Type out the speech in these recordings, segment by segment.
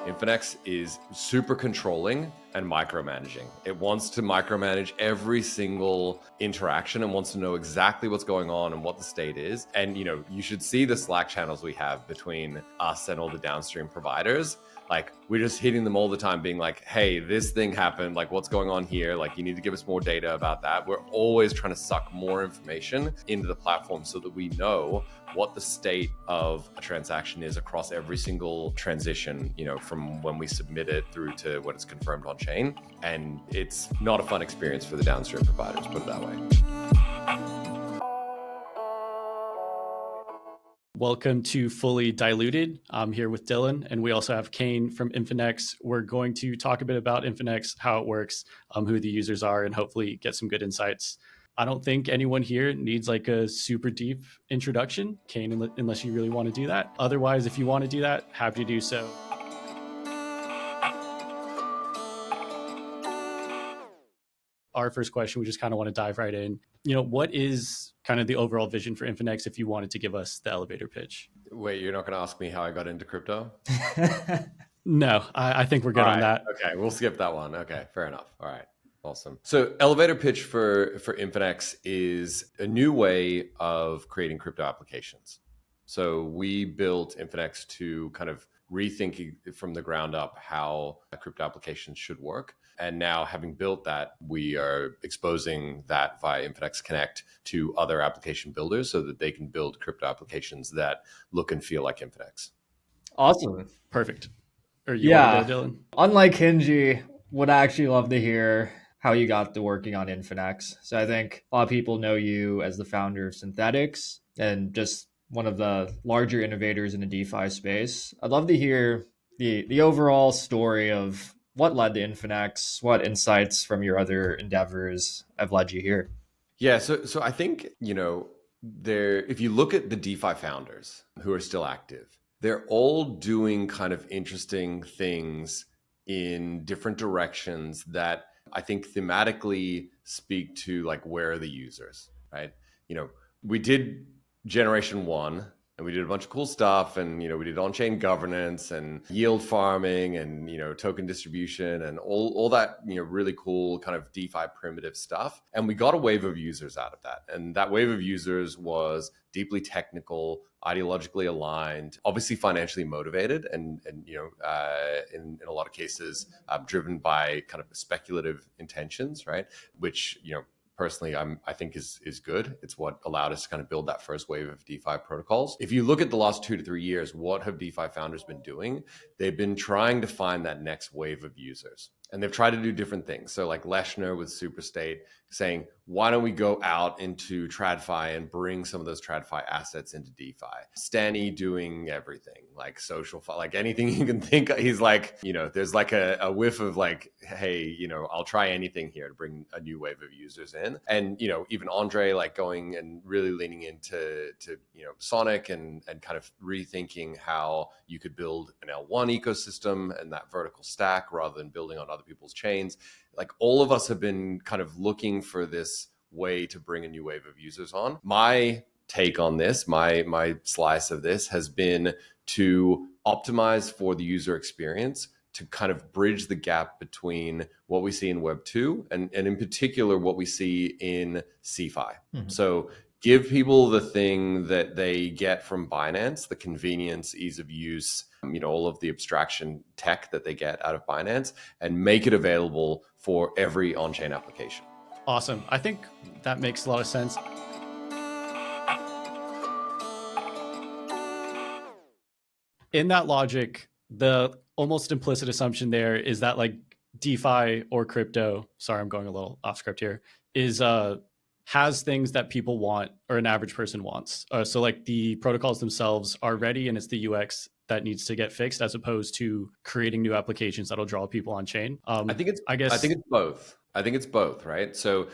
Infinex is super controlling and micromanaging. It wants to micromanage every single interaction and wants to know exactly what's going on and what the state is. And, you should see the Slack channels we have between us and all the downstream providers. Like, we're just hitting them all the time being like, hey, this thing happened. Like, what's going on here? Like, you need to give us more data about that. We're always trying to suck more information into the platform so that we know what the state of a transaction is across every single transition, from when we submit it through to when it's confirmed on chain. And it's not a fun experience for the downstream providers, put it that way. Welcome to Fully Diluted. I'm here with Dylan, and we also have Kain from Infinex. We're going to talk a bit about Infinex, how it works, who the users are, and hopefully get some good insights. I don't think anyone here needs like a super deep introduction, Kain, unless you really want to do that. Otherwise, if you want to do that, happy to do so. Our first question, we just kind of want to dive right in. What is kind of the overall vision for Infinex if you wanted to give us the elevator pitch? Wait, you're not going to ask me how I got into crypto? No, I think we're good on that. Okay, we'll skip that one. Okay, fair enough. All right. Awesome. So elevator pitch for Infinex is a new way of creating crypto applications. So we built Infinex to kind of rethink from the ground up how a crypto application should work. And now, having built that, we are exposing that via Infinex Connect to other application builders so that they can build crypto applications that look and feel like Infinex. Awesome. Perfect. Or you want to go, Dylan? Unlike Kinji, would actually love to hear how you got to working on Infinex. So I think a lot of people know you as the founder of Synthetics and just one of the larger innovators in the DeFi space. I'd love to hear the overall story of what led to Infinex, what insights from your other endeavors have led you here. Yeah, so I think, if you look at the DeFi founders who are still active, they're all doing kind of interesting things in different directions that I think thematically speak to like, where are the users, right? We did generation one, and we did a bunch of cool stuff, and we did on-chain governance and yield farming and token distribution and all that really cool kind of DeFi primitive stuff. And we got a wave of users out of that. And that wave of users was deeply technical, ideologically aligned, obviously financially motivated, and in a lot of cases driven by kind of speculative intentions, right? Which personally, I think is good. It's what allowed us to kind of build that first wave of DeFi protocols. If you look at the last 2 to 3 years, what have DeFi founders been doing? They've been trying to find that next wave of users. And they've tried to do different things. So like Leshner with Superstate saying, why don't we go out into TradFi and bring some of those TradFi assets into DeFi? Stanny doing everything, like social, like anything you can think of. He's like, there's like a whiff of like, hey, I'll try anything here to bring a new wave of users in. And, even Andre like going and really leaning into Sonic and kind of rethinking how you could build an L1 ecosystem and that vertical stack rather than building on other people's chains. Like, all of us have been kind of looking for this way to bring a new wave of users on. My take on this, my slice of this has been to optimize for the user experience, to kind of bridge the gap between what we see in Web 2 and in particular what we see in CeFi. Mm-hmm. So give people the thing that they get from Binance, the convenience, ease of use, all of the abstraction tech that they get out of Binance, and make it available for every on-chain application. Awesome. I think that makes a lot of sense. In that logic, the almost implicit assumption there is that like DeFi or crypto, sorry, I'm going a little off script here, has things that people want or an average person wants. So like the protocols themselves are ready and it's the UX that needs to get fixed as opposed to creating new applications that'll draw people on chain. I think it's both. I think it's both, right? So,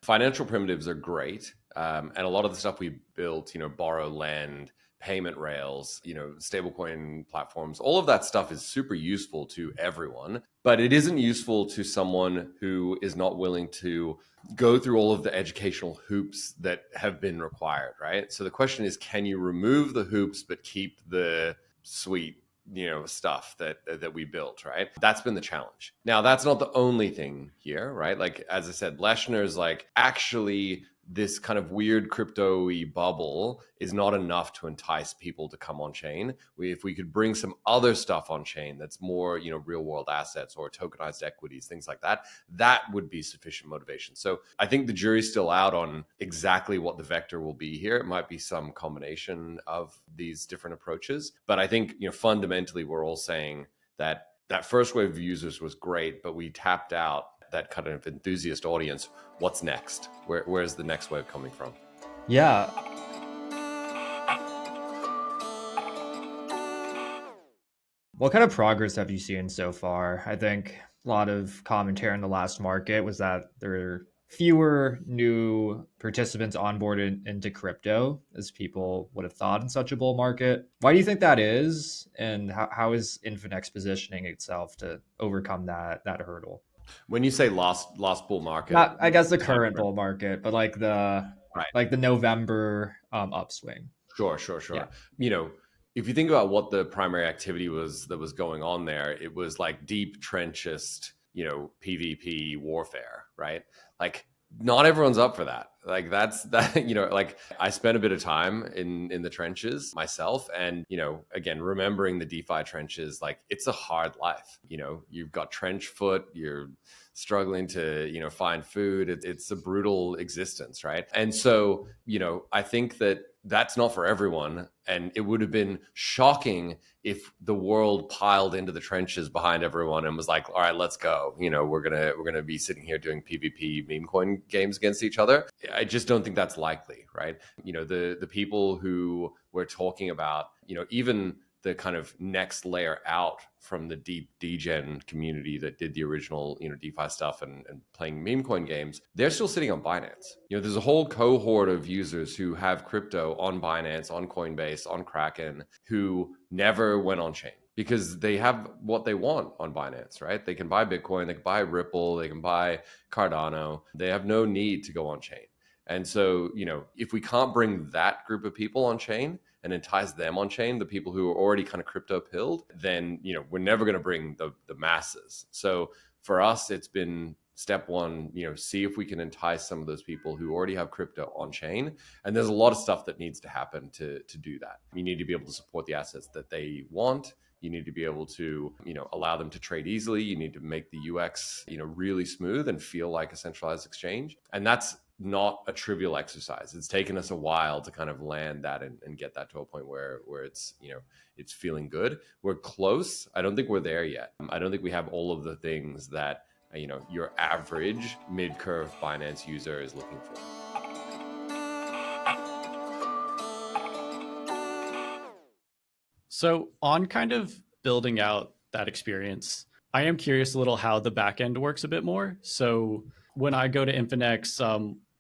financial primitives are great. And a lot of the stuff we built, borrow, lend, payment rails, stablecoin platforms, all of that stuff is super useful to everyone, but it isn't useful to someone who is not willing to go through all of the educational hoops that have been required, right? So the question is, can you remove the hoops but keep the sweet stuff that we built, right? That's been the challenge. Now, that's not the only thing here, right? Like, as I said, Leshner's like, actually, this kind of weird crypto-y bubble is not enough to entice people to come on chain. If we could bring some other stuff on chain that's more, real world assets or tokenized equities, things like that, that would be sufficient motivation. So I think the jury's still out on exactly what the vector will be here. It might be some combination of these different approaches, but I think, fundamentally, we're all saying that first wave of users was great, but we tapped out that kind of enthusiast audience. What's next? Where's the next wave coming from? Yeah. What kind of progress have you seen so far? I think a lot of commentary in the last market was that there are fewer new participants onboarded into crypto as people would have thought in such a bull market. Why do you think that is? And how is Infinex positioning itself to overcome that hurdle? When you say lost bull market, Not, I guess, the current bull market, but like the November upswing. Sure. Yeah. If you think about what the primary activity was that was going on there, it was like deep trenchist, PvP warfare, right? Like, not everyone's up for that. Like, that's that, like, I spent a bit of time in the trenches myself, and again, remembering the DeFi trenches, like, it's a hard life. You've got trench foot, you're struggling to find food. It's a brutal existence, right? And so I think that's not for everyone, and it would have been shocking if the world piled into the trenches behind everyone and was like, all right, let's go. We're gonna be sitting here doing PvP meme coin games against each other. I just don't think that's likely, right? The people who we're talking about, even the kind of next layer out from the deep degen community that did the original, DeFi stuff and playing meme coin games, they're still sitting on Binance. There's a whole cohort of users who have crypto on Binance, on Coinbase, on Kraken, who never went on chain because they have what they want on Binance, right? They can buy Bitcoin, they can buy Ripple, they can buy Cardano. They have no need to go on chain. And so, if we can't bring that group of people on chain and entice them on chain, the people who are already kind of crypto pilled, then, we're never going to bring the masses. So for us, it's been step one, see if we can entice some of those people who already have crypto on chain. And there's a lot of stuff that needs to happen to do that. You need to be able to support the assets that they want. You need to be able to, allow them to trade easily. You need to make the UX, really smooth and feel like a centralized exchange. And that's not a trivial exercise. It's taken us a while to kind of land that and get that to a point where it's, it's feeling good. We're close. I don't think we're there yet. I don't think we have all of the things that, your average mid-curve Binance user is looking for. So on kind of building out that experience, I am curious a little how the back end works a bit more. So when I go to Infinex,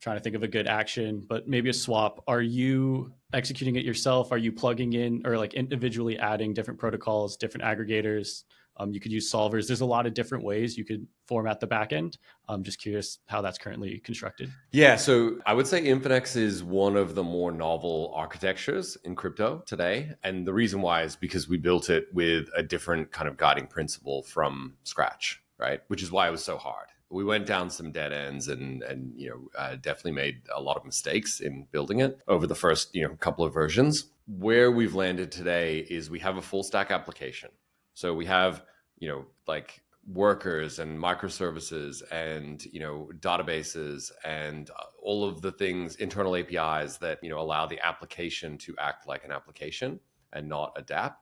trying to think of a good action, but maybe a swap, are you executing it yourself? Are you plugging in or like individually adding different protocols, different aggregators? You could use solvers. There's a lot of different ways you could format the backend. I'm just curious how that's currently constructed. Yeah, so I would say Infinex is one of the more novel architectures in crypto today. And the reason why is because we built it with a different kind of guiding principle from scratch, right? Which is why it was so hard. We went down some dead ends and definitely made a lot of mistakes in building it over the first couple of versions. Where we've landed today is we have a full stack application. So we have, like workers and microservices and, databases and all of the things, internal APIs that, allow the application to act like an application and not a dApp.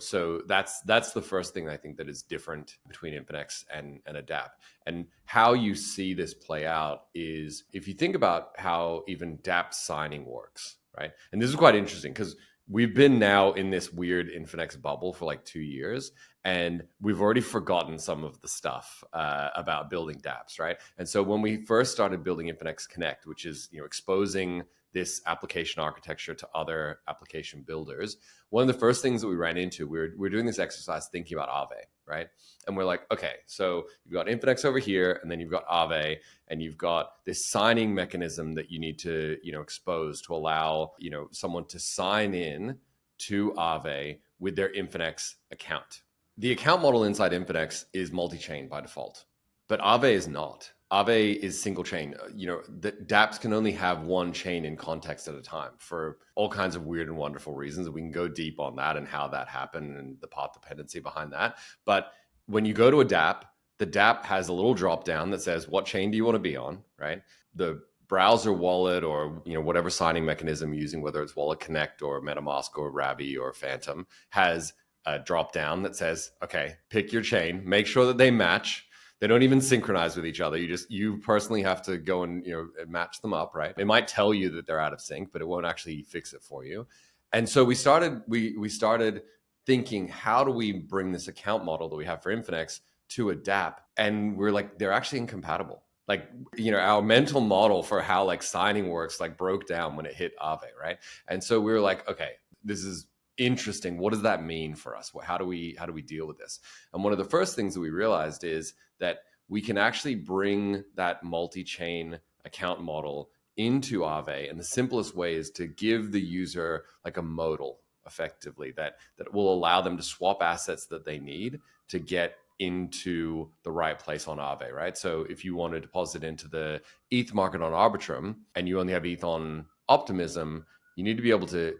So that's the first thing I think that is different between Infinex and a dApp. And how you see this play out is if you think about how even dApp signing works, right? And this is quite interesting because we've been now in this weird Infinex bubble for like 2 years, and we've already forgotten some of the stuff about building dApps, right? And so when we first started building Infinex Connect, which is exposing this application architecture to other application builders, one of the first things that we ran into, we're doing this exercise thinking about Aave, right? And we're like, okay, so you've got Infinex over here, and then you've got Aave, and you've got this signing mechanism that you need to, expose to allow, someone to sign in to Aave with their Infinex account. The account model inside Infinex is multi-chain by default, but Aave is not. Aave is single chain. The dApps can only have one chain in context at a time for all kinds of weird and wonderful reasons. We can go deep on that and how that happened and the path dependency behind that. But when you go to a dApp, the dApp has a little drop down that says, what chain do you want to be on, right? The browser wallet or whatever signing mechanism you're using, whether it's Wallet Connect or MetaMask or Ravi or Phantom, has a drop down that says, okay, pick your chain, make sure that they match. They don't even synchronize with each other. You personally have to go and match them up, right? It might tell you that they're out of sync, but it won't actually fix it for you. And so we started thinking, how do we bring this account model that we have for Infinex to a dApp? And we're like, they're actually incompatible. Like, our mental model for how like signing works like broke down when it hit Aave, right? And so we were like, okay, this is interesting. What does that mean for us? How do we deal with this? And one of the first things that we realized is that we can actually bring that multi-chain account model into Aave, and the simplest way is to give the user like a modal, effectively, that will allow them to swap assets that they need to get into the right place on Aave, right? So if you want to deposit into the ETH market on Arbitrum and you only have ETH on Optimism, you need to be able to,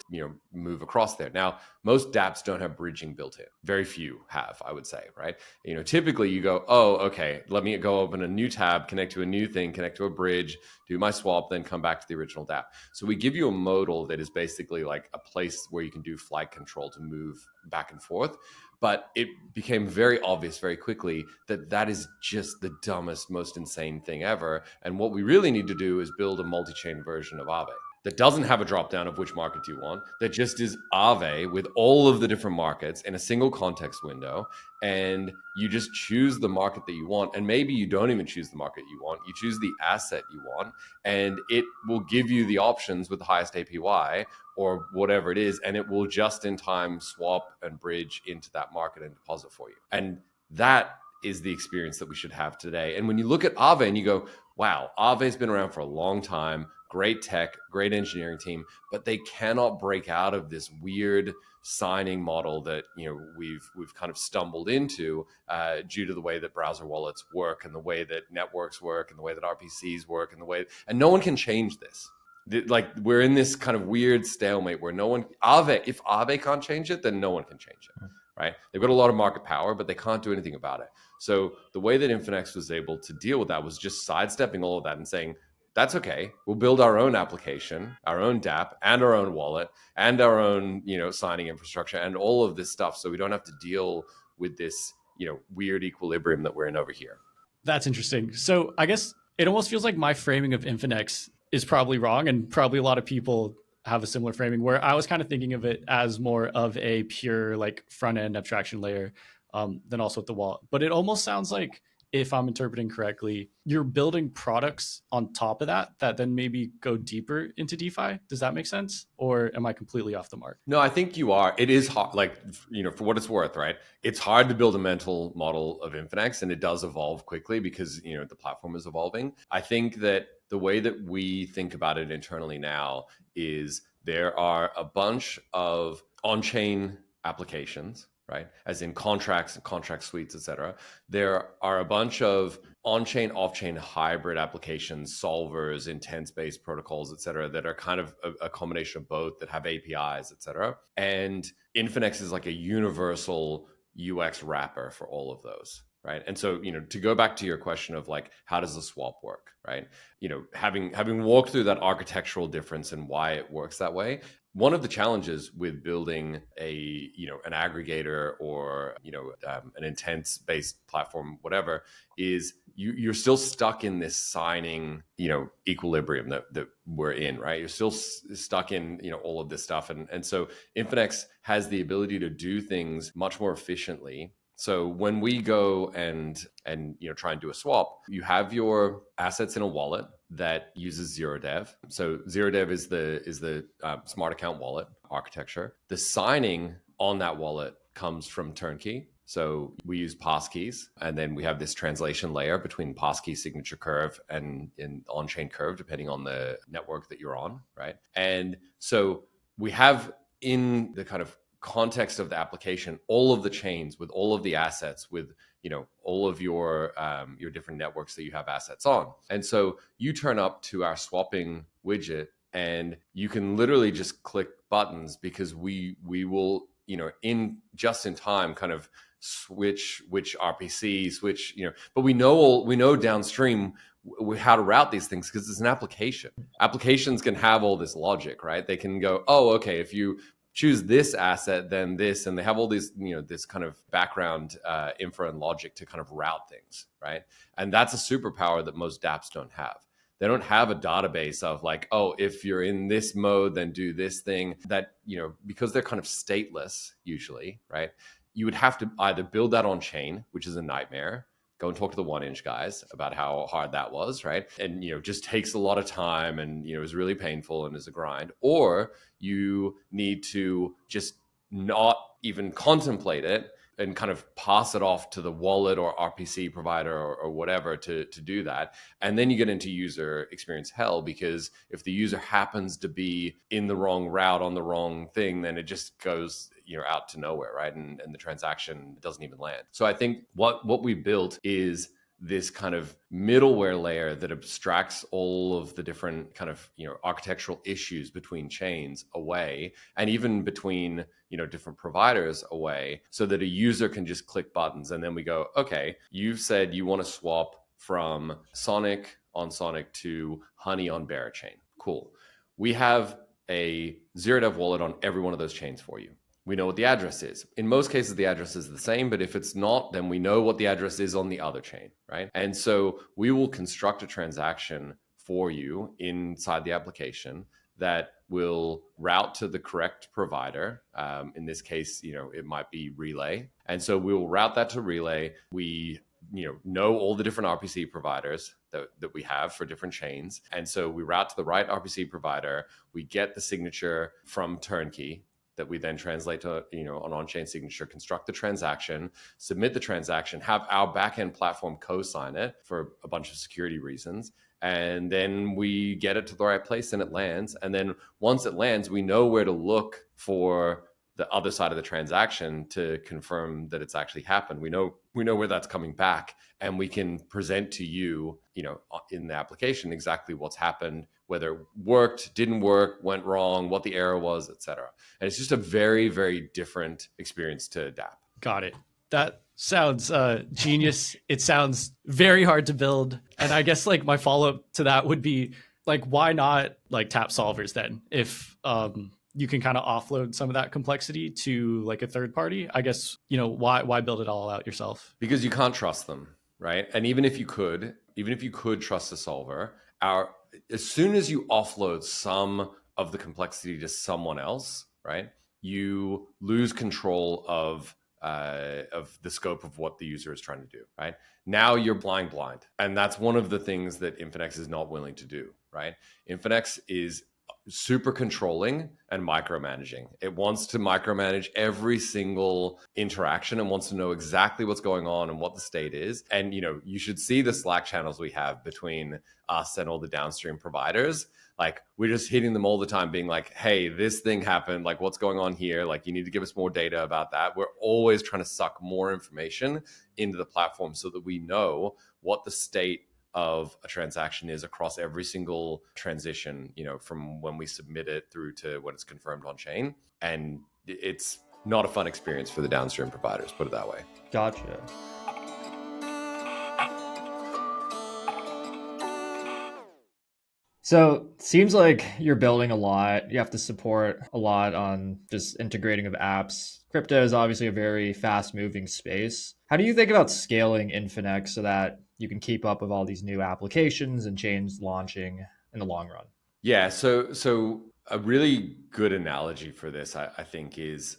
move across there. Now, most dApps don't have bridging built in. Very few have, I would say, right? Typically you go, oh, okay, let me go open a new tab, connect to a new thing, connect to a bridge, do my swap, then come back to the original dApp. So we give you a modal that is basically like a place where you can do flight control to move back and forth. But it became very obvious very quickly that is just the dumbest, most insane thing ever. And what we really need to do is build a multi-chain version of Aave that doesn't have a drop down of which market do you want, that just is Aave with all of the different markets in a single context window. And you just choose the market that you want. And maybe you don't even choose the market you want. You choose the asset you want, and it will give you the options with the highest APY or whatever it is. And it will just in time swap and bridge into that market and deposit for you. And that is the experience that we should have today. And when you look at Aave and you go, wow, Aave's been around for a long time, great tech, great engineering team, but they cannot break out of this weird signing model that we've kind of stumbled into due to the way that browser wallets work and the way that networks work and the way that RPCs work and no one can change this. Like, we're in this kind of weird stalemate where if Aave can't change it, then no one can change it. Right? They've got a lot of market power, but they can't do anything about it. So the way that Infinex was able to deal with that was just sidestepping all of that and saying, that's okay. We'll build our own application, our own dApp, and our own wallet, and our own, signing infrastructure, and all of this stuff. So we don't have to deal with this, weird equilibrium that we're in over here. That's interesting. So I guess it almost feels like my framing of Infinex is probably wrong, and probably a lot of people have a similar framing, where I was kind of thinking of it as more of a pure like front end abstraction layer than also with the wallet. But it almost sounds like, if I'm interpreting correctly, you're building products on top of that then maybe go deeper into DeFi. Does that make sense? Or am I completely off the mark? No, I think you are. It is hard, like, for what it's worth, right? It's hard to build a mental model of Infinex, and it does evolve quickly because, the platform is evolving. I think that the way that we think about it internally now is there are a bunch of on-chain applications, right? As in contracts and contract suites, et cetera. There are a bunch of on-chain, off-chain hybrid applications, solvers, intent-based protocols, et cetera, that are kind of a combination of both, that have APIs, et cetera. And Infinex is like a universal UX wrapper for all of those. Right. And so, to go back to your question of like, how does the swap work? Right. Having walked through that architectural difference and why it works that way, one of the challenges with building an aggregator or, an intent-based platform, whatever, is you're still stuck in this signing, equilibrium that we're in, right? You're still stuck in, all of this stuff. And so Infinex has the ability to do things much more efficiently. So when we go and try and do a swap, you have your assets in a wallet that uses ZeroDev. So ZeroDev is the smart account wallet architecture. The signing on that wallet comes from Turnkey. So we use passkeys, and then we have this translation layer between passkey signature curve and on-chain curve, depending on the network that you're on, right? And so we have in the kind of context of the application, all of the chains with all of the assets, with all of your different networks that you have assets on. And so you turn up to our swapping widget, and you can literally just click buttons, because we will in just in time kind of switch which RPC, but we know downstream how to route these things, because it's an application. Applications can have all this logic, right? They can go, oh, okay, if you choose this asset, then this, and they have all these, this kind of background infra and logic to kind of route things, right? And that's a superpower that most dApps don't have. They don't have a database of like, oh, if you're in this mode, then do this thing. That, because they're kind of stateless usually, right? You would have to either build that on chain, which is a nightmare. Go and talk to the 1inch guys about how hard that was, right? And, just takes a lot of time, and, is really painful and is a grind. Or you need to just not even contemplate it and kind of pass it off to the wallet or RPC provider or whatever to do that. And then you get into user experience hell, because if the user happens to be in the wrong route on the wrong thing, then it just goes out to nowhere, right? And the transaction doesn't even land. So I think what we built is this kind of middleware layer that abstracts all of the different kind of architectural issues between chains away, and even between different providers away, so that a user can just click buttons, and then we go, okay, you've said you want to swap from Sonic on Sonic to Honey on Barachain. Cool. We have a zero-dev wallet on every one of those chains for you. We know what the address is. In most cases, the address is the same, but if it's not, then we know what the address is on the other chain, right? And so we will construct a transaction for you inside the application that will route to the correct provider. In this case, it might be Relay. And so we will route that to Relay. We know all the different RPC providers that we have for different chains. And so we route to the right RPC provider. We get the signature from Turnkey that we then translate to an on-chain signature, construct the transaction, submit the transaction, have our backend platform co-sign it for a bunch of security reasons. And then we get it to the right place and it lands. And then once it lands, we know where to look for the other side of the transaction to confirm that it's actually happened. We know where that's coming back, and we can present to you, in the application exactly what's happened, whether it worked, didn't work, went wrong, what the error was, etc. And it's just a very, very different experience to dApp. Got it. That sounds genius. It sounds very hard to build. And I guess like my follow-up to that would be like, why not like tap solvers then? If you can kind of offload some of that complexity to like a third party, I guess, why build it all out yourself? Because you can't trust them, right? And even if you could trust the solver, as soon as you offload some of the complexity to someone else, right, you lose control of the scope of what the user is trying to do, right? Now you're blind. And that's one of the things that Infinex is not willing to do, right? Infinex is super controlling and micromanaging. It wants to micromanage every single interaction and wants to know exactly what's going on and what the state is. And, you should see the Slack channels we have between us and all the downstream providers. Like, we're just hitting them all the time being like, hey, this thing happened. Like, what's going on here? Like, you need to give us more data about that. We're always trying to suck more information into the platform so that we know what the state of a transaction is across every single transition, from when we submit it through to when it's confirmed on chain. And it's not a fun experience for the downstream providers, put it that way. Gotcha. So seems like you're building a lot. You have to support a lot on just integrating of apps. Crypto is obviously a very fast moving space. How do you think about scaling Infinex so that you can keep up with all these new applications and chains launching in the long run? Yeah, so a really good analogy for this, I think, is,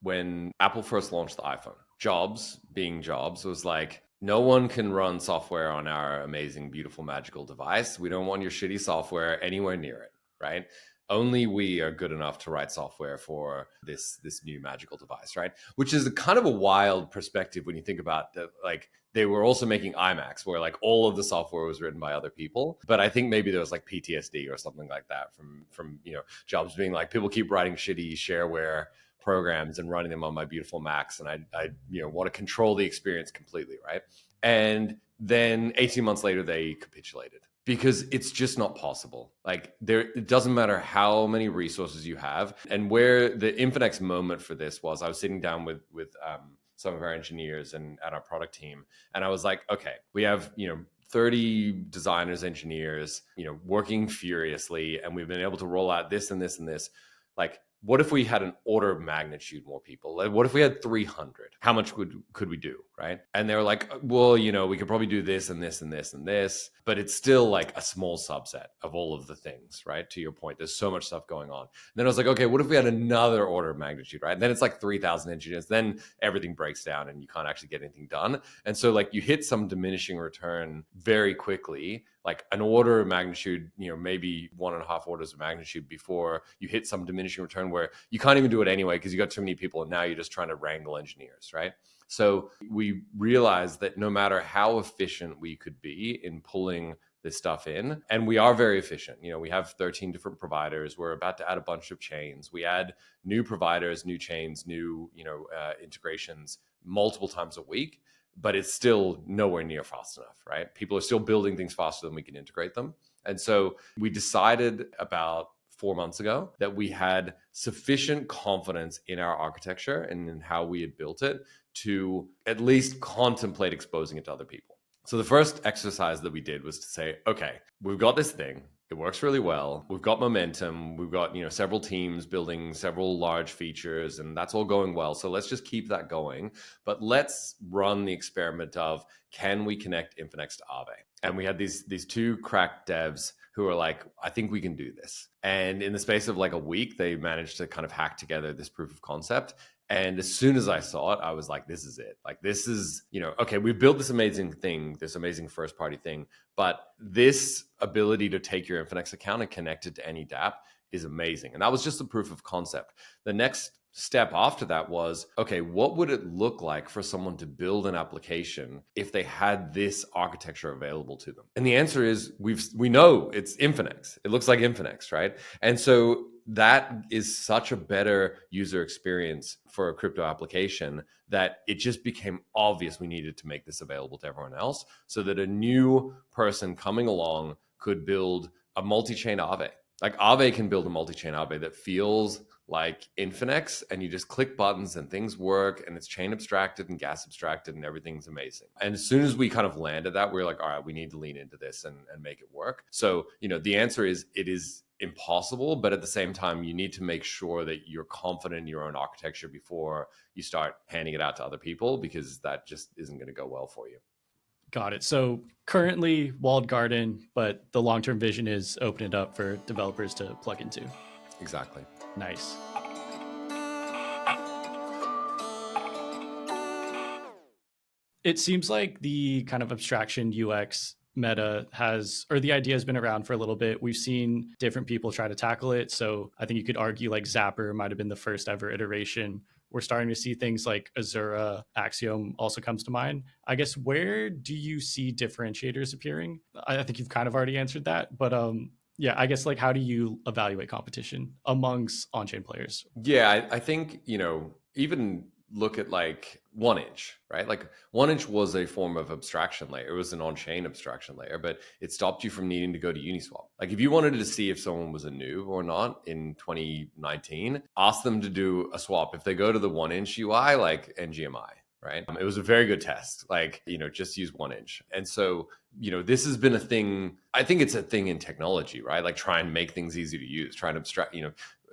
when Apple first launched the iPhone, Jobs, being Jobs, was like, no one can run software on our amazing, beautiful, magical device. We don't want your shitty software anywhere near it, right? Only we are good enough to write software for this new magical device, right? Which is a kind of a wild perspective when you think about that. Like, they were also making iMacs, where like all of the software was written by other people. But I think maybe there was like PTSD or something like that from Jobs being like, people keep writing shitty shareware programs and running them on my beautiful Macs, and I want to control the experience completely, right? And then 18 months later, they capitulated because it's just not possible. Like it doesn't matter how many resources you have. And where the Infinex moment for this was, I was sitting down with some of our engineers and our product team, and I was like, okay, we have 30 designers, engineers, working furiously, and we've been able to roll out this and this and this. Like, what if we had an order of magnitude more people? Like, what if we had 300? How much could we do, right? And they were like, well, we could probably do this and this and this and this, but it's still like a small subset of all of the things, right? To your point, there's so much stuff going on. And then I was like, okay, what if we had another order of magnitude, right? And then it's like 3,000 engineers. Then everything breaks down and you can't actually get anything done. And so like you hit some diminishing return very quickly, like an order of magnitude, maybe 1.5 orders of magnitude before you hit some diminishing return where you can't even do it anyway because you got too many people and now you're just trying to wrangle engineers, right? So we realized that no matter how efficient we could be in pulling this stuff in, and we are very efficient. We have 13 different providers. We're about to add a bunch of chains. We add new providers, new chains, new integrations multiple times a week, but it's still nowhere near fast enough, right? People are still building things faster than we can integrate them. And so we decided about 4 months ago that we had sufficient confidence in our architecture and in how we had built it to at least contemplate exposing it to other people. So the first exercise that we did was to say, okay, we've got this thing. It works really well. We've got momentum. We've got, several teams building several large features, and that's all going well. So let's just keep that going. But let's run the experiment of, can we connect Infinex to Aave? And we had these two crack devs who were like, I think we can do this. And in the space of like a week, they managed to kind of hack together this proof of concept. And as soon as I saw it, I was like, this is it. Like, this is, okay, we've built this amazing thing, this amazing first party thing, but this ability to take your Infinex account and connect it to any dApp is amazing. And that was just a proof of concept. The next step after that was, okay, what would it look like for someone to build an application if they had this architecture available to them? And the answer is, we know it's Infinex. It looks like Infinex, right? And so that is such a better user experience for a crypto application that it just became obvious we needed to make this available to everyone else so that a new person coming along could build a multi-chain Aave. Like Aave can build a multi-chain Aave that feels like Infinex, and you just click buttons and things work, and it's chain abstracted and gas abstracted and everything's amazing. And as soon as we kind of landed that, we were like, all right, we need to lean into this and make it work. So, the answer is, it is impossible, but at the same time, you need to make sure that you're confident in your own architecture before you start handing it out to other people, because that just isn't going to go well for you. Got it. So currently walled garden, but the long-term vision is open it up for developers to plug into. Exactly. Nice. It seems like the kind of abstraction UX meta the idea has been around for a little bit. We've seen different people try to tackle it. So I think you could argue like Zapper might have been the first ever iteration. We're starting to see things like Azura, Axiom also comes to mind. I guess, where do you see differentiators appearing? I think you've kind of already answered that, but yeah, I guess, like, how do you evaluate competition amongst on-chain players? Yeah, I think, even look at like 1inch, right? Like 1inch was a form of abstraction layer. It was an on-chain abstraction layer, but it stopped you from needing to go to Uniswap. Like if you wanted to see if someone was a noob or not in 2019, ask them to do a swap. If they go to the 1inch UI, like NGMI, right? It was a very good test. Like, just use 1inch. And so, this has been a thing. I think it's a thing in technology, right? Like try and make things easy to use, try and abstract,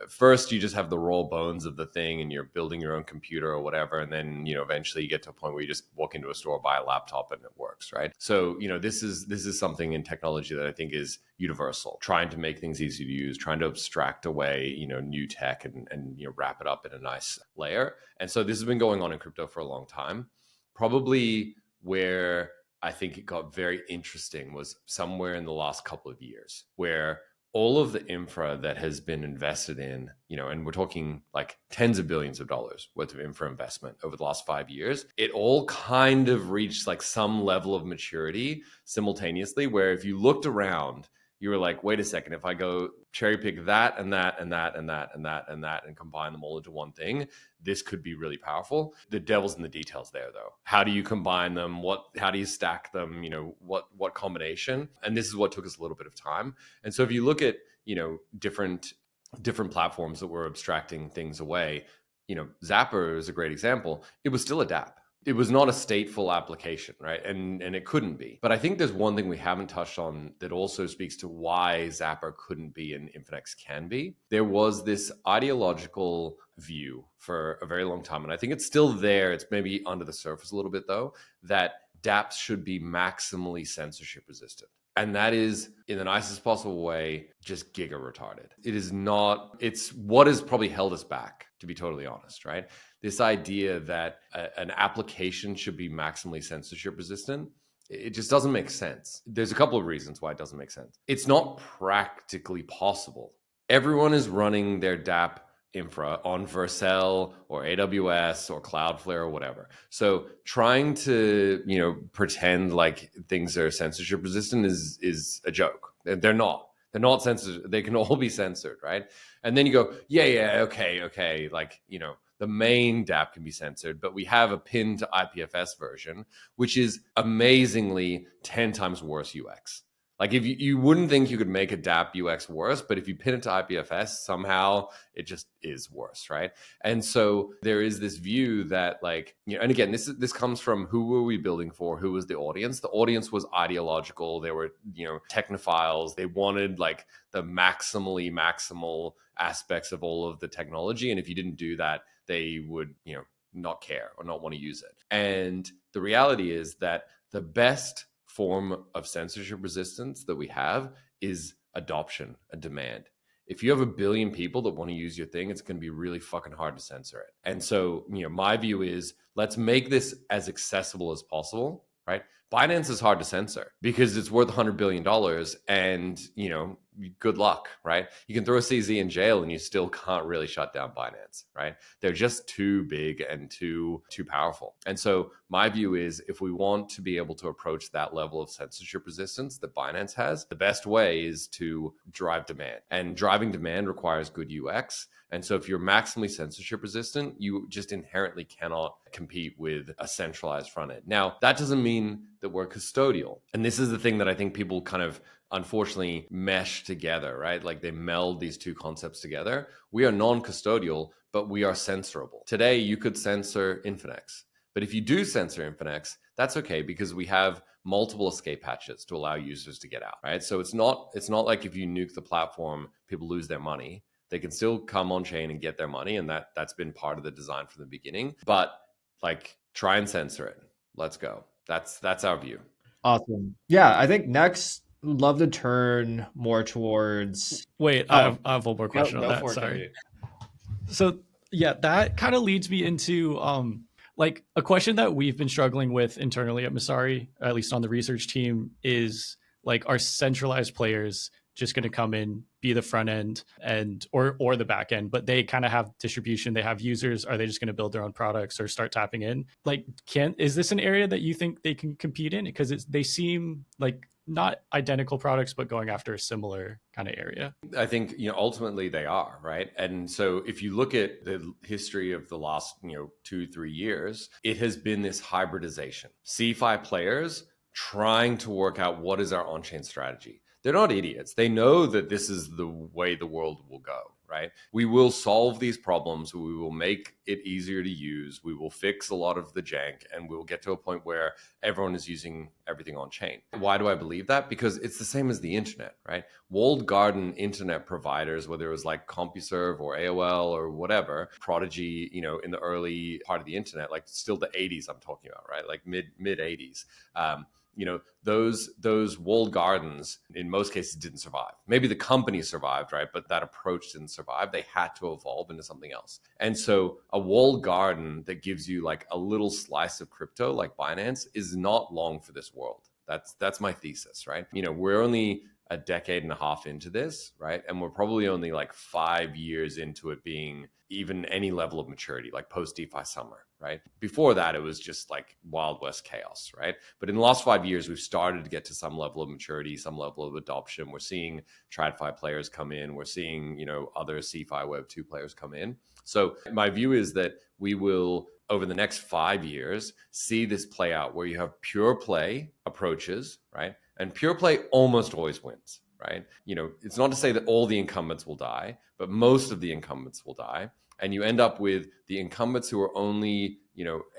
first you just have the raw bones of the thing and you're building your own computer or whatever. And then, eventually you get to a point where you just walk into a store, buy a laptop and it works, right? So, this is something in technology that I think is universal, trying to make things easy to use, trying to abstract away, new tech and wrap it up in a nice layer. And so this has been going on in crypto for a long time. Probably where I think it got very interesting was somewhere in the last couple of years, where all of the infra that has been invested in, and we're talking like tens of billions of dollars worth of infra investment over the last 5 years, it all kind of reached like some level of maturity simultaneously, where if you looked around, you were like, wait a second, if I go cherry pick that and that and that and that and that and that and combine them all into one thing, this could be really powerful. The devil's in the details there, though. How do you combine them? How do you stack them? What combination? And this is what took us a little bit of time. And so if you look at, different platforms that were abstracting things away, Zapper is a great example. It was still a dApp. It was not a stateful application, right? And it couldn't be. But I think there's one thing we haven't touched on that also speaks to why Zapper couldn't be and Infinex can be. There was this ideological view for a very long time, and I think it's still there. It's maybe under the surface a little bit, though, that dApps should be maximally censorship resistant. And that is, in the nicest possible way, just giga retarded. It is not, it's what has probably held us back, to be totally honest, right? This idea that an application should be maximally censorship resistant, it just doesn't make sense. There's a couple of reasons why it doesn't make sense. It's not practically possible. Everyone is running their dApp infra on Vercel or AWS or Cloudflare or whatever. So trying to, pretend like things are censorship resistant is a joke. They're not. They're not censored. They can all be censored, right? And then you go, okay. Like, the main dApp can be censored, but we have a pin to IPFS version, which is amazingly 10 times worse UX. Like if you wouldn't think you could make a dApp UX worse, but if you pin it to IPFS, somehow it just is worse, right? And so there is this view that and again, this comes from who were we building for? Who was the audience? The audience was ideological. They were, technophiles. They wanted the maximal aspects of all of the technology. And if you didn't do that, they would, not care or not want to use it. And the reality is that the best form of censorship resistance that we have is adoption and demand. If you have a billion people that want to use your thing, it's going to be really fucking hard to censor it. And so, my view is let's make this as accessible as possible, right? Binance is hard to censor because it's worth $100 billion and, good luck, right? You can throw CZ in jail and you still can't really shut down Binance, right? They're just too big and too powerful. And so my view is if we want to be able to approach that level of censorship resistance that Binance has, the best way is to drive demand. And driving demand requires good UX. And so if you're maximally censorship resistant, you just inherently cannot compete with a centralized front end. Now, that doesn't mean that we're custodial. And this is the thing that I think people kind of unfortunately mesh together, right? Like they meld these two concepts together. We are non-custodial, but we are censorable. Today, you could censor Infinex. But if you do censor Infinex, that's okay because we have multiple escape hatches to allow users to get out, right? So it's not like if you nuke the platform, people lose their money. They can still come on chain and get their money. And that's been part of the design from the beginning. But try and censor it. Let's go. That's our view. Awesome. Yeah, I think next love to turn more towards. Wait, I have one more question on that. It, Sorry. So yeah, that kind of leads me into a question that we've been struggling with internally at Messari, at least on the research team, is are centralized players just going to come in, be the front end or the back end, but they kind of have distribution, they have users. Are they just going to build their own products or start tapping in? Is this an area that you think they can compete in? Because they seem like not identical products, but going after a similar kind of area. I think, ultimately they are, right? And so if you look at the history of the last, 2-3 years, it has been this hybridization. CeFi players trying to work out what is our on-chain strategy. They're not idiots. They know that this is the way the world will go, right? We will solve these problems. We will make it easier to use. We will fix a lot of the jank, and we'll get to a point where everyone is using everything on chain. Why do I believe that? Because it's the same as the internet, right? Walled garden internet providers, whether it was CompuServe or AOL or whatever, Prodigy, in the early part of the internet, still the 80s I'm talking about, right? Mid 80s. Those walled gardens in most cases didn't survive. Maybe the company survived, right? But that approach didn't survive. They had to evolve into something else. And so a walled garden that gives you a little slice of crypto like Binance is not long for this world. That's my thesis, right? We're only a decade and a half into this, right? And we're probably only 5 years into it being even any level of maturity, post DeFi summer, right? Before that, it was just like Wild West chaos, right? But in the last 5 years, we've started to get to some level of maturity, some level of adoption. We're seeing TradFi players come in. We're seeing, other CeFi Web 2 players come in. So my view is that we will, over the next 5 years, see this play out where you have pure play approaches, right? And pure play almost always wins, right? It's not to say that all the incumbents will die, but most of the incumbents will die. And you end up with the incumbents who are only,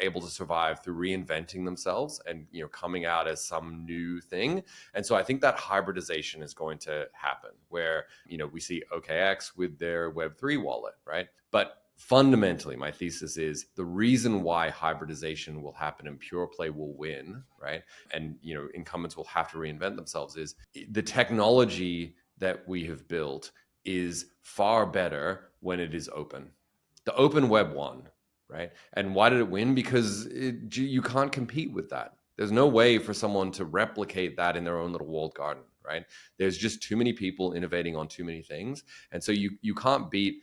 able to survive through reinventing themselves and, coming out as some new thing. And so I think that hybridization is going to happen where, we see OKX with their Web3 wallet, right? But fundamentally, my thesis is the reason why hybridization will happen and pure play will win, right? And, incumbents will have to reinvent themselves is the technology that we have built is far better when it is open. The open web won, right? And why did it win? Because you can't compete with that. There's no way for someone to replicate that in their own little walled garden, right? There's just too many people innovating on too many things. And so you can't beat,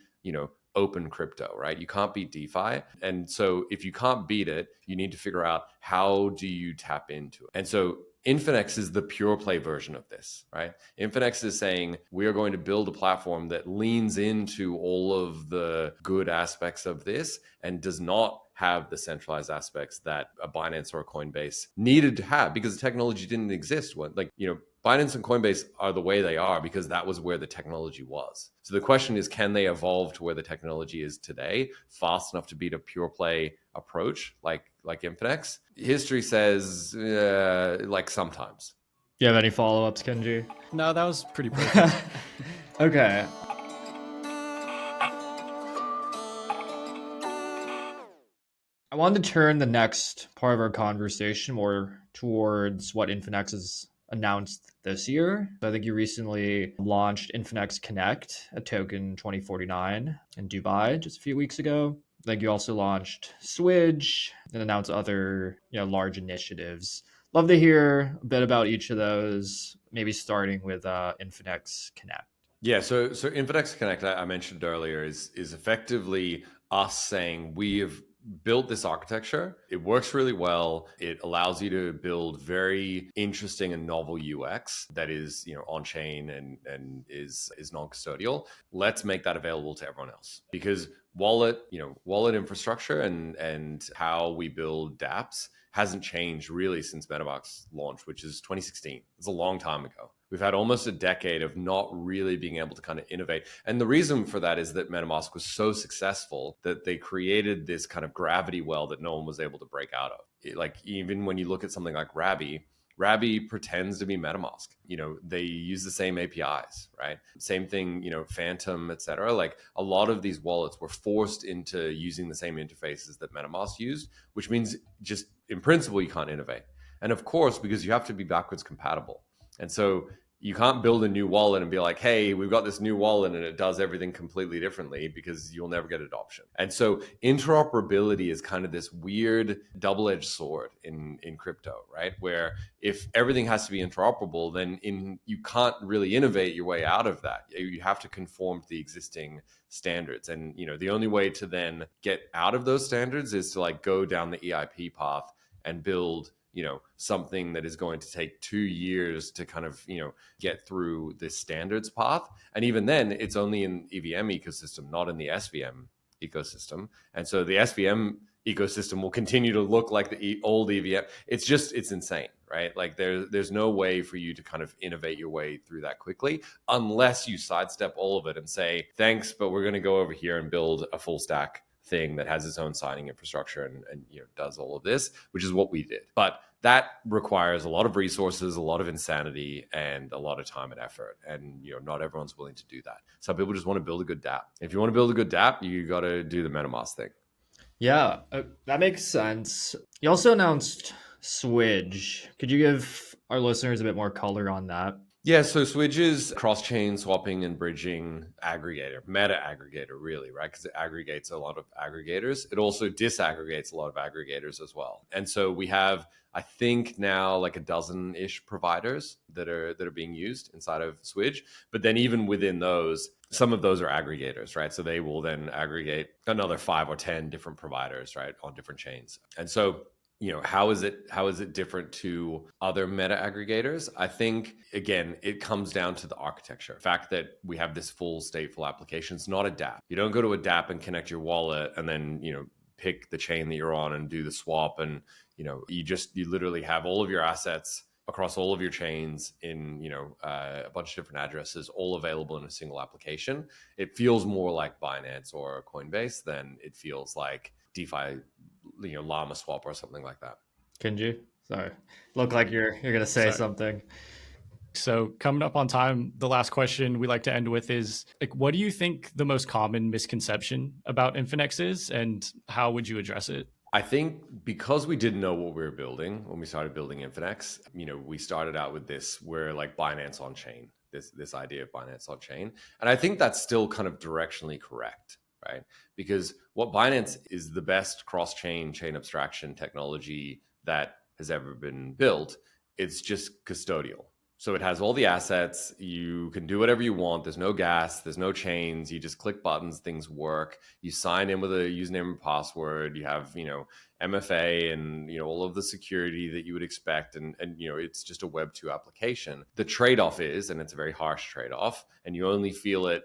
open crypto, right? You can't beat DeFi. And so if you can't beat it, you need to figure out how do you tap into it. And so Infinex is the pure play version of this, right? Infinex is saying we are going to build a platform that leans into all of the good aspects of this and does not have the centralized aspects that a Binance or a Coinbase needed to have because the technology didn't exist when, Binance and Coinbase are the way they are because that was where the technology was. So the question is, can they evolve to where the technology is today fast enough to beat a pure play approach like Infinex? History says sometimes. Do you have any follow-ups, Kinji? No, that was pretty perfect. Okay. I wanted to turn the next part of our conversation more towards what Infinex has announced this year. So I think you recently launched Infinex Connect, a token 2049 in Dubai just a few weeks ago. I think you also launched Swidge and announced other large initiatives. Love to hear a bit about each of those, maybe starting with Infinex Connect. Yeah, so Infinex Connect, I mentioned earlier, is effectively us saying we have built this architecture. It works really well. It allows you to build very interesting and novel UX that is, on-chain and is non-custodial. Let's make that available to everyone else because wallet infrastructure and how we build dApps hasn't changed really since MetaMask launched, which is 2016. It's a long time ago. We've had almost a decade of not really being able to kind of innovate. And the reason for that is that MetaMask was so successful that they created this kind of gravity well that no one was able to break out of. Even when you look at something like Rabby pretends to be MetaMask. They use the same APIs, right? Same thing, Phantom, etc. Like a lot of these wallets were forced into using the same interfaces that MetaMask used, which means just in principle, you can't innovate. And of course, because you have to be backwards compatible. And so you can't build a new wallet and be like, hey, we've got this new wallet and it does everything completely differently because you'll never get adoption. And so interoperability is kind of this weird double-edged sword in crypto, right? Where if everything has to be interoperable, then you can't really innovate your way out of that. You have to conform to the existing standards. And, the only way to then get out of those standards is to go down the EIP path and build something that is going to take 2 years to kind of, get through this standards path. And even then, it's only in EVM ecosystem, not in the SVM ecosystem. And so the SVM ecosystem will continue to look like the old EVM. It's insane, right? There's no way for you to kind of innovate your way through that quickly unless you sidestep all of it and say, thanks, but we're going to go over here and build a full stack thing that has its own signing infrastructure and does all of this, which is what we did. But that requires a lot of resources, a lot of insanity, and a lot of time and effort. And not everyone's willing to do that. Some people just want to build a good dApp. If you want to build a good dApp, you got to do the MetaMask thing. Yeah, that makes sense. You also announced Swidge. Could you give our listeners a bit more color on that? Yeah, so Switch is cross-chain swapping and bridging aggregator, meta aggregator, really, right? Because it aggregates a lot of aggregators. It also disaggregates a lot of aggregators as well. And so we have, I think now, like a dozen-ish providers that are being used inside of Switch. But then even within those, some of those are aggregators, right? So they will then aggregate another 5 or 10 different providers, right, on different chains. And so how is it different to other meta aggregators? I think again it comes down to the architecture. The fact that we have this full stateful application. It's not a dApp. You don't go to a dApp and connect your wallet and then pick the chain that you're on and do the swap, and you literally have all of your assets across all of your chains in a bunch of different addresses, all available in a single application. It feels more like Binance or Coinbase than it feels like DeFi, Llama Swap or something like that. Kinji, sorry, look like you're gonna say something. So coming up on time, the last question we like to end with is like, what do you think the most common misconception about Infinex is, and how would you address it? I think because we didn't know what we were building when we started building Infinex, we started out with this, we're like Binance on chain, this idea of Binance on chain. And I think that's still kind of directionally correct, right? Because what Binance is the best cross-chain chain abstraction technology that has ever been built. It's just custodial. So it has all the assets. You can do whatever you want. There's no gas. There's no chains. You just click buttons. Things work. You sign in with a username and password. You have, MFA and, all of the security that you would expect. And it's just a Web 2 application. The trade-off is, and it's a very harsh trade-off, and you only feel it,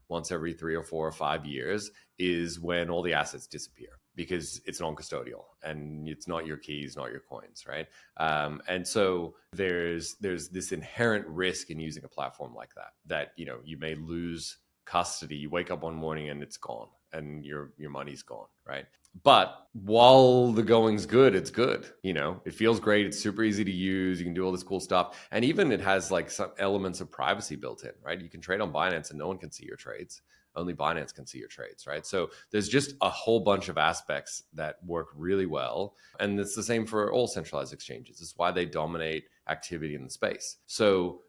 once every 3 or 4 or 5 years, is when all the assets disappear, because it's non-custodial and it's not your keys, not your coins, right? And so there's this inherent risk in using a platform like that you may lose custody. You wake up one morning and it's gone and your money's gone, right? But while the going's good, it's good. It feels great. It's super easy to use. You can do all this cool stuff. And even it has like some elements of privacy built in, right? You can trade on Binance and no one can see your trades. Only Binance can see your trades, right? So there's just a whole bunch of aspects that work really well. And it's the same for all centralized exchanges. It's why they dominate activity in the space. So,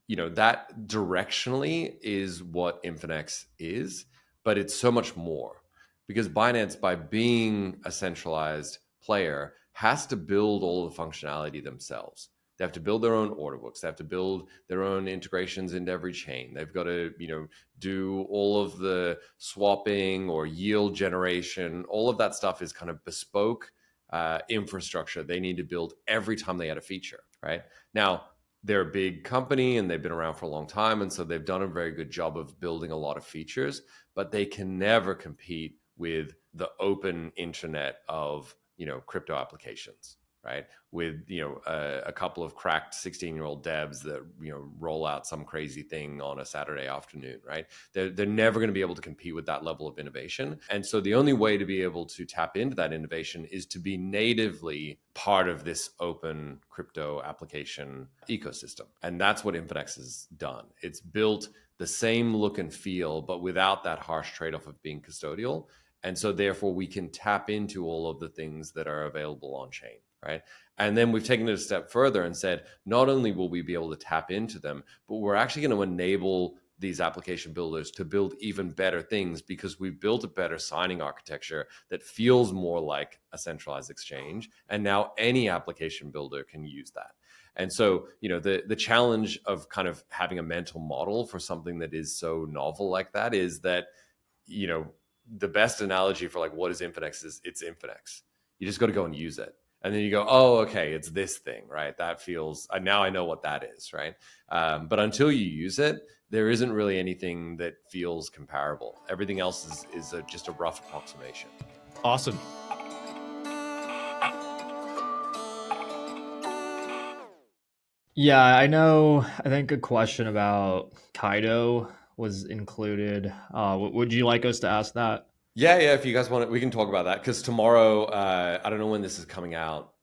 that directionally is what Infinex is, but it's so much more. Because Binance, by being a centralized player, has to build all the functionality themselves. They have to build their own order books. They have to build their own integrations into every chain. They've got to, do all of the swapping or yield generation. All of that stuff is kind of bespoke infrastructure they need to build every time they add a feature, right? Now, they're a big company and they've been around for a long time. And so they've done a very good job of building a lot of features, but they can never compete with the open internet of crypto applications, right? With a couple of cracked 16-year-old devs that roll out some crazy thing on a Saturday afternoon, right? They're never going to be able to compete with that level of innovation. And so the only way to be able to tap into that innovation is to be natively part of this open crypto application ecosystem. And that's what Infinex has done. It's built the same look and feel, but without that harsh trade-off of being custodial. And so therefore we can tap into all of the things that are available on chain, right? And then we've taken it a step further and said, not only will we be able to tap into them, but we're actually going to enable these application builders to build even better things, because we've built a better signing architecture that feels more like a centralized exchange. And now any application builder can use that. And so, the challenge of kind of having a mental model for something that is so novel like that is that, the best analogy for like what is Infinex is it's Infinex. You just got to go and use it. And then you go, oh, okay, it's this thing, right? That feels, now I know what that is, right? But until you use it, there isn't really anything that feels comparable. Everything else is just a rough approximation. Awesome. Yeah, I know. I think a question about Kaito was included. Would you like us to ask that? Yeah. If you guys want it, we can talk about that, because tomorrow, I don't know when this is coming out.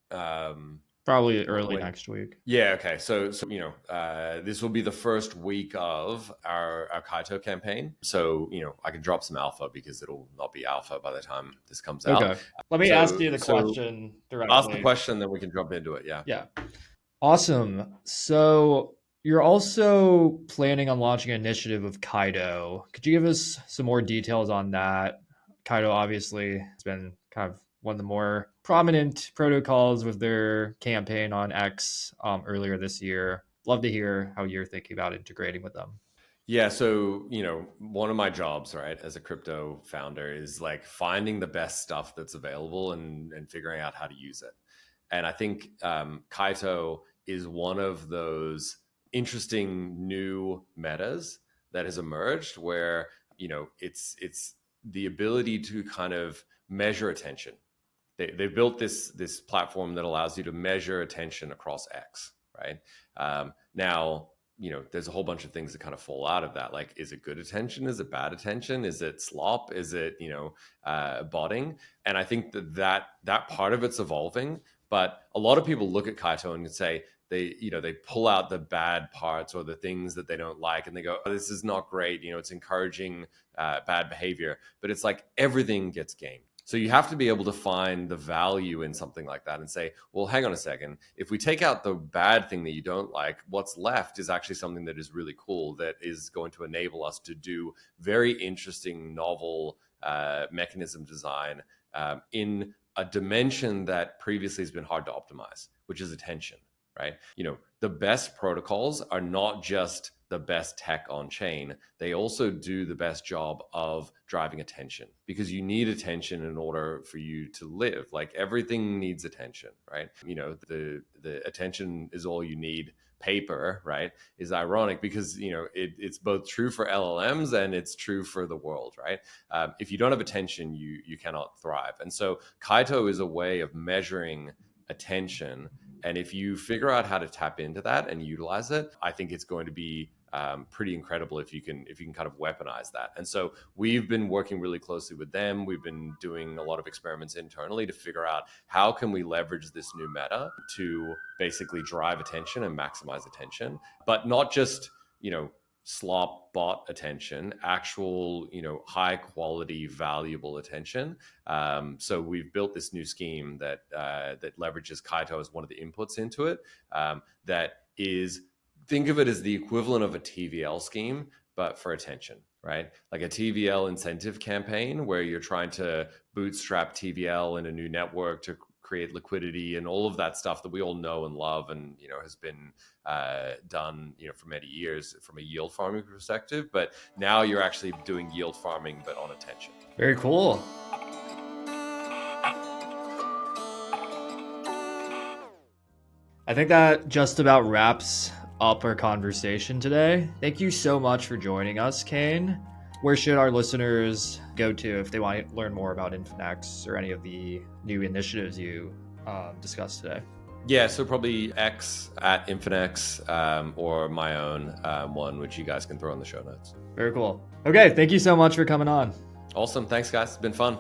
Probably early next week. Yeah. Okay. So this will be the first week of our Kaito campaign. So I can drop some alpha because it'll not be alpha by the time this comes out. Okay. Let me ask you the question directly. Ask the question, then we can jump into it. Yeah. Yeah. Awesome. So You're also planning on launching an initiative with Kaito. Could you give us some more details on that? Kaito obviously has been kind of one of the more prominent protocols with their campaign on X earlier this year. Love to hear how you're thinking about integrating with them. Yeah, so one of my jobs, right, as a crypto founder is like finding the best stuff that's available and figuring out how to use it. And I think Kaito is one of those interesting new metas that has emerged where it's the ability to kind of measure attention. They've built this platform that allows you to measure attention across X, right? Now, there's a whole bunch of things that kind of fall out of that. Like, is it good attention? Is it bad attention? Is it slop? Is it, botting? And I think that part of it's evolving. But a lot of people look at Kaito and say they pull out the bad parts or the things that they don't like, and they go, oh, this is not great. It's encouraging bad behavior. But it's like everything gets gamed. So you have to be able to find the value in something like that and say, well, hang on a second. If we take out the bad thing that you don't like, what's left is actually something that is really cool, that is going to enable us to do very interesting, novel mechanism design in a dimension that previously has been hard to optimize, which is attention, right? The best protocols are not just the best tech on chain. They also do the best job of driving attention, because you need attention in order for you to live. Like, everything needs attention, right? The attention is all you need paper, right, is ironic because it's both true for LLMs and it's true for the world, right? If you don't have attention, you cannot thrive. And so Kaito is a way of measuring attention, and if you figure out how to tap into that and utilize it, I think it's going to be pretty incredible if you can kind of weaponize that. And so we've been working really closely with them. We've been doing a lot of experiments internally to figure out how can we leverage this new meta to basically drive attention and maximize attention, but not just slop bot attention, actual high quality valuable attention. So we've built this new scheme that leverages Kaito as one of the inputs into it, that is, think of it as the equivalent of a TVL scheme, but for attention, right? Like a TVL incentive campaign where you're trying to bootstrap TVL in a new network to create liquidity and all of that stuff that we all know and love, and has been done for many years from a yield farming perspective. But now you're actually doing yield farming, but on attention. Very cool. I think that just about wraps up our conversation today. Thank you so much for joining us, Kain. Where should our listeners go to if they want to learn more about Infinex or any of the new initiatives you discussed today? Yeah, so probably X at Infinex, or my own one, which you guys can throw in the show notes. Very cool. Okay, thank you so much for coming on. Awesome. Thanks, guys. It's been fun.